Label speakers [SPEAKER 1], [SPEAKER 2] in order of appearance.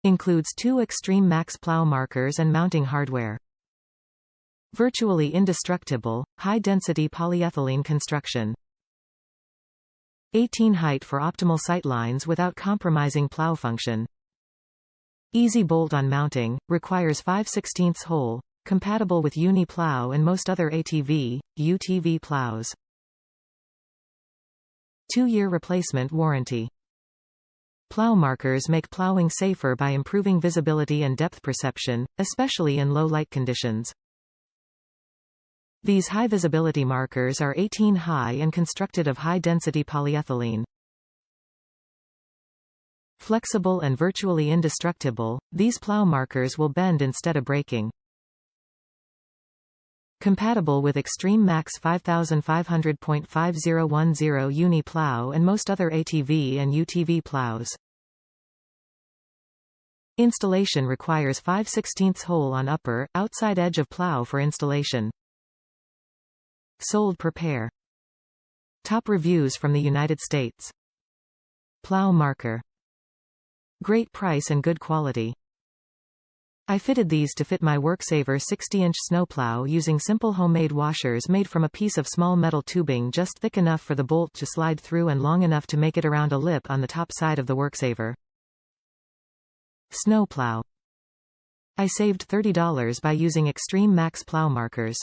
[SPEAKER 1] Includes 2 Extreme Max Plow Markers and mounting hardware. Virtually indestructible, high-density polyethylene construction. 18 height for optimal sightlines without compromising plow function. Easy bolt-on mounting, requires 5/16 hole, compatible with UniPlow and most other ATV, UTV plows. 2-year replacement warranty. Plow markers make plowing safer by improving visibility and depth perception, especially in low light conditions. These high-visibility markers are 18 high and constructed of high-density polyethylene. Flexible and virtually indestructible, these plow markers will bend instead of breaking. Compatible with Extreme Max 5500.5010 UniPlow and most other ATV and UTV plows. Installation requires 5/16 hole on upper, outside edge of plow for installation. Sold per pair. Top reviews from the United States. Plow marker. Great price and good quality. I fitted these to fit my Worksaver 60-inch snowplow using simple homemade washers made from a piece of small metal tubing just thick enough for the bolt to slide through and long enough to make it around a lip on the top side of the Worksaver. Snowplow. I saved $30 by using Extreme Max Plow Markers.